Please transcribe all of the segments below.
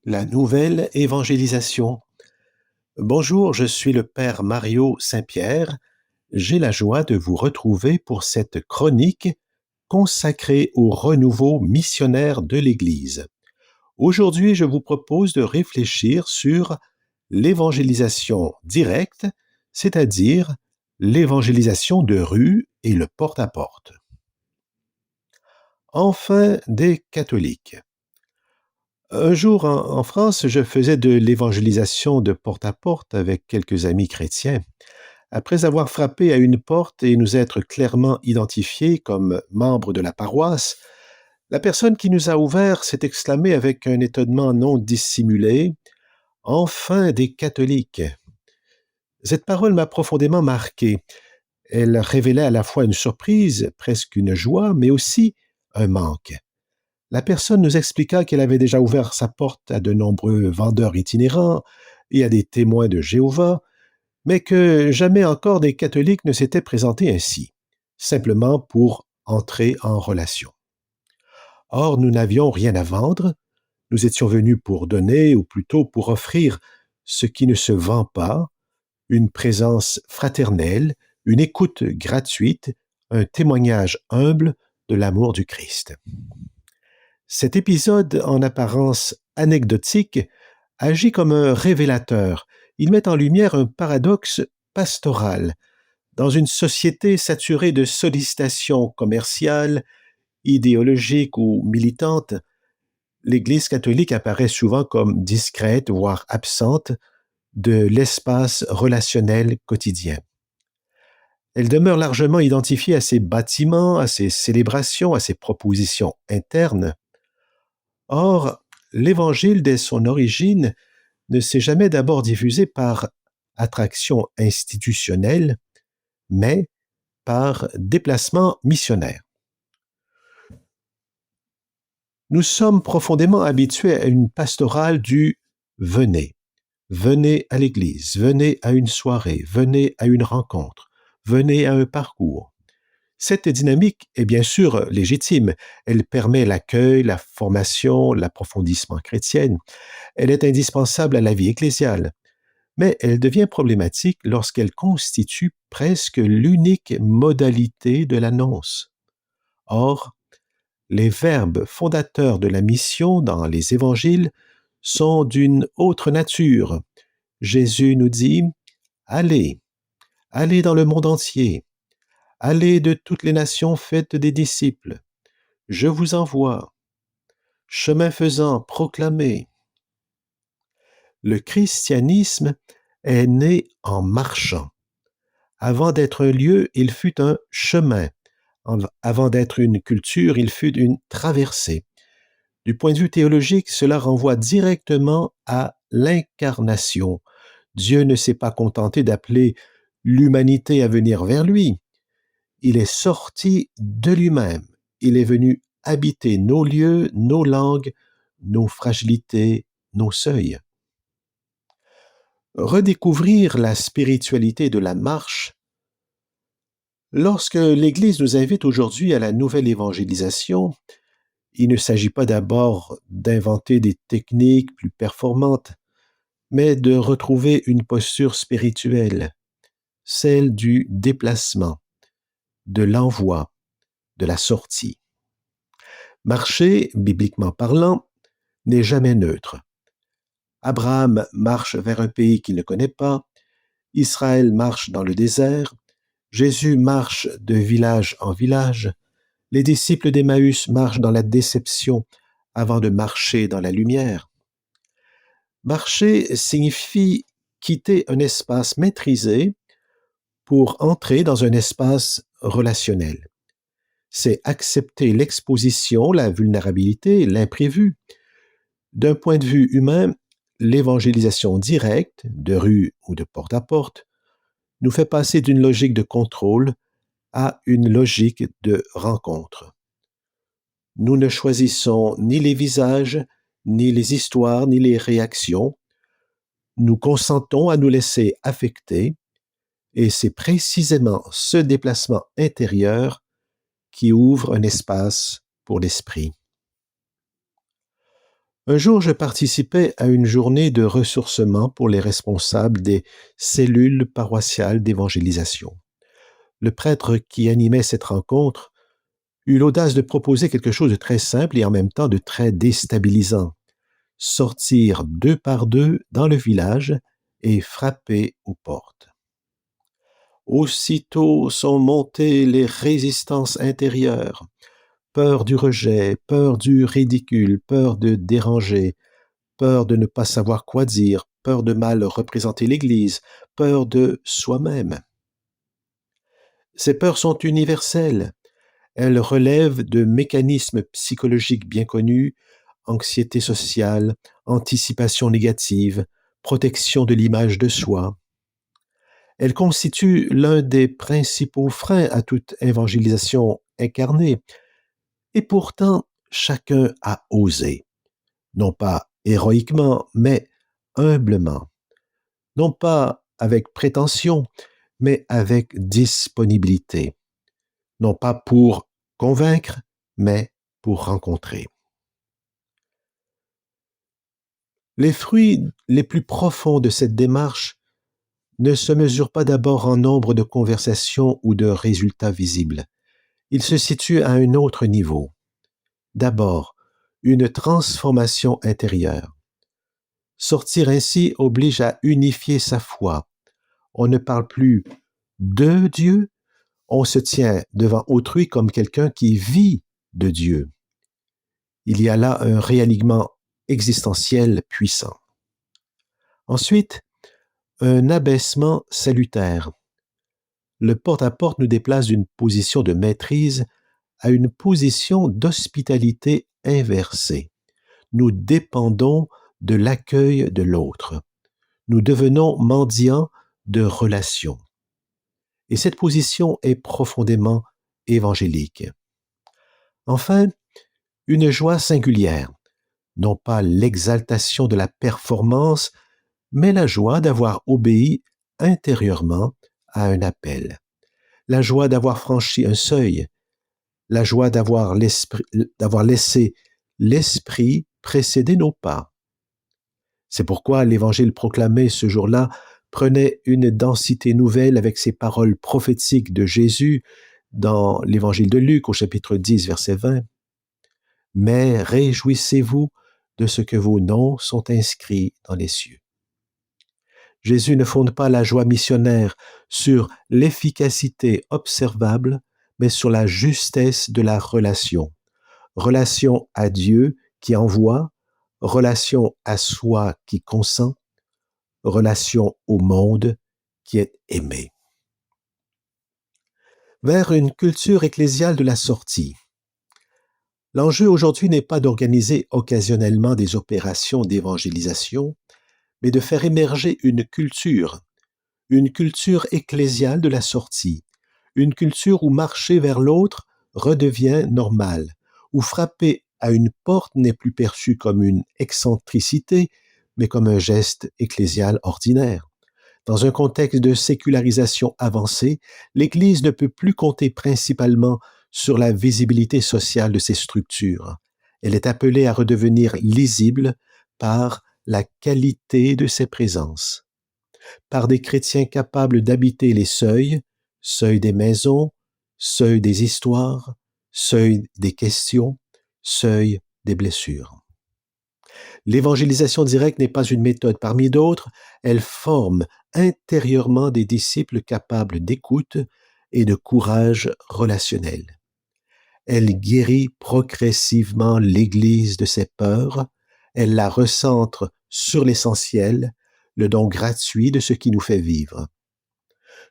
La nouvelle évangélisation. Bonjour, je suis le Père Mario Saint-Pierre. J'ai la joie de vous retrouver pour cette chronique consacrée au renouveau missionnaire de l'Église. Aujourd'hui, je vous propose de réfléchir sur l'évangélisation directe, c'est-à-dire l'évangélisation de rue et le porte-à-porte. Enfin, des catholiques. Un jour, en France, je faisais de l'évangélisation de porte-à-porte avec quelques amis chrétiens. Après avoir frappé à une porte et nous être clairement identifiés comme membres de la paroisse, la personne qui nous a ouvert s'est exclamée avec un étonnement non dissimulé: Enfin des catholiques! Cette parole m'a profondément marqué. Elle révélait à la fois une surprise, presque une joie, mais aussi un manque. La personne nous expliqua qu'elle avait déjà ouvert sa porte à de nombreux vendeurs itinérants et à des témoins de Jéhovah, mais que jamais encore des catholiques ne s'étaient présentés ainsi, simplement pour entrer en relation. Or, nous n'avions rien à vendre, nous étions venus pour donner, ou plutôt pour offrir ce qui ne se vend pas, une présence fraternelle, une écoute gratuite, un témoignage humble de l'amour du Christ. Cet épisode, en apparence anecdotique, agit comme un révélateur. Il met en lumière un paradoxe pastoral. Dans une société saturée de sollicitations commerciales, idéologiques ou militantes, l'Église catholique apparaît souvent comme discrète, voire absente, de l'espace relationnel quotidien. Elle demeure largement identifiée à ses bâtiments, à ses célébrations, à ses propositions internes. Or, l'Évangile, dès son origine, ne s'est jamais d'abord diffusé par attraction institutionnelle, mais par déplacement missionnaire. Nous sommes profondément habitués à une pastorale du « venez ». Venez à l'église, venez à une soirée, venez à une rencontre, venez à un parcours. Cette dynamique est bien sûr légitime. Elle permet l'accueil, la formation, l'approfondissement chrétien. Elle est indispensable à la vie ecclésiale. Mais elle devient problématique lorsqu'elle constitue presque l'unique modalité de l'annonce. Or, les verbes fondateurs de la mission dans les évangiles sont d'une autre nature. Jésus nous dit « Allez, allez dans le monde entier, allez de toutes les nations, faites des disciples. Je vous envoie. Chemin faisant, proclamez. » Le christianisme est né en marchant. Avant d'être un lieu, il fut un chemin. Avant d'être une culture, il fut une traversée. Du point de vue théologique, cela renvoie directement à l'incarnation. Dieu ne s'est pas contenté d'appeler l'humanité à venir vers lui. Il est sorti de lui-même. Il est venu habiter nos lieux, nos langues, nos fragilités, nos seuils. Redécouvrir la spiritualité de la marche. Lorsque l'Église nous invite aujourd'hui à la nouvelle évangélisation, il ne s'agit pas d'abord d'inventer des techniques plus performantes, mais de retrouver une posture spirituelle, celle du déplacement, de l'envoi, de la sortie. Marcher, bibliquement parlant, n'est jamais neutre. Abraham marche vers un pays qu'il ne connaît pas, Israël marche dans le désert, Jésus marche de village en village, les disciples d'Emmaüs marchent dans la déception avant de marcher dans la lumière. Marcher signifie quitter un espace maîtrisé pour entrer dans un espace relationnel. C'est accepter l'exposition, la vulnérabilité, l'imprévu. D'un point de vue humain, l'évangélisation directe, de rue ou de porte-à-porte, nous fait passer d'une logique de contrôle à une logique de rencontre. Nous ne choisissons ni les visages, ni les histoires, ni les réactions. Nous consentons à nous laisser affecter, et c'est précisément ce déplacement intérieur qui ouvre un espace pour l'esprit. Un jour, je participais à une journée de ressourcement pour les responsables des cellules paroissiales d'évangélisation. Le prêtre qui animait cette rencontre eut l'audace de proposer quelque chose de très simple et en même temps de très déstabilisant. Sortir deux par deux dans le village et frapper aux portes. Aussitôt sont montées les résistances intérieures, peur du rejet, peur du ridicule, peur de déranger, peur de ne pas savoir quoi dire, peur de mal représenter l'Église, peur de soi-même. Ces peurs sont universelles. Elles relèvent de mécanismes psychologiques bien connus, anxiété sociale, anticipation négative, protection de l'image de soi. Elles constituent l'un des principaux freins à toute évangélisation incarnée. Et pourtant, chacun a osé, non pas héroïquement, mais humblement, non pas avec prétention, mais avec disponibilité, non pas pour convaincre, mais pour rencontrer. Les fruits les plus profonds de cette démarche ne se mesurent pas d'abord en nombre de conversations ou de résultats visibles. Ils se situent à un autre niveau. D'abord, une transformation intérieure. Sortir ainsi oblige à unifier sa foi. On ne parle plus de Dieu, on se tient devant autrui comme quelqu'un qui vit de Dieu. Il y a là un réalignement existentiel puissant. Ensuite, un abaissement salutaire. Le porte-à-porte nous déplace d'une position de maîtrise à une position d'hospitalité inversée. Nous dépendons de l'accueil de l'autre. Nous devenons mendiants de relations. Et cette position est profondément évangélique. Enfin, une joie singulière, non pas l'exaltation de la performance, mais la joie d'avoir obéi intérieurement à un appel, la joie d'avoir franchi un seuil, la joie d'avoir laissé l'esprit précéder nos pas. C'est pourquoi l'évangile proclamé ce jour-là prenait une densité nouvelle avec ces paroles prophétiques de Jésus dans l'évangile de Luc au chapitre 10, verset 20. Mais réjouissez-vous de ce que vos noms sont inscrits dans les cieux. Jésus ne fonde pas la joie missionnaire sur l'efficacité observable, mais sur la justesse de la relation. Relation à Dieu qui envoie, relation à soi qui consent, relation au monde qui est aimé. Vers une culture ecclésiale de la sortie. L'enjeu aujourd'hui n'est pas d'organiser occasionnellement des opérations d'évangélisation, mais de faire émerger une culture ecclésiale de la sortie, une culture où marcher vers l'autre redevient normal, où frapper à une porte n'est plus perçu comme une excentricité, mais comme un geste ecclésial ordinaire. Dans un contexte de sécularisation avancée, l'Église ne peut plus compter principalement sur la visibilité sociale de ses structures. Elle est appelée à redevenir lisible par la qualité de ses présences, par des chrétiens capables d'habiter les seuils, seuil des maisons, seuil des histoires, seuil des questions, seuil des blessures. L'évangélisation directe n'est pas une méthode parmi d'autres, elle forme intérieurement des disciples capables d'écoute et de courage relationnel. Elle guérit progressivement l'Église de ses peurs, elle la recentre sur l'essentiel, le don gratuit de ce qui nous fait vivre.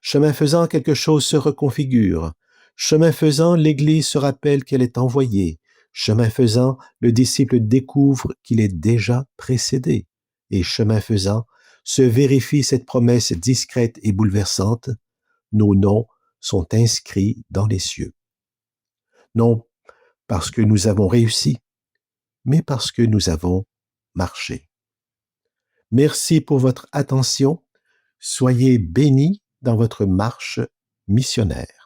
Chemin faisant, quelque chose se reconfigure. Chemin faisant, l'Église se rappelle qu'elle est envoyée. Chemin faisant, le disciple découvre qu'il est déjà précédé. Et chemin faisant, se vérifie cette promesse discrète et bouleversante. Nos noms sont inscrits dans les cieux. Non parce que nous avons réussi, mais parce que nous avons marché. Merci pour votre attention. Soyez bénis dans votre marche missionnaire.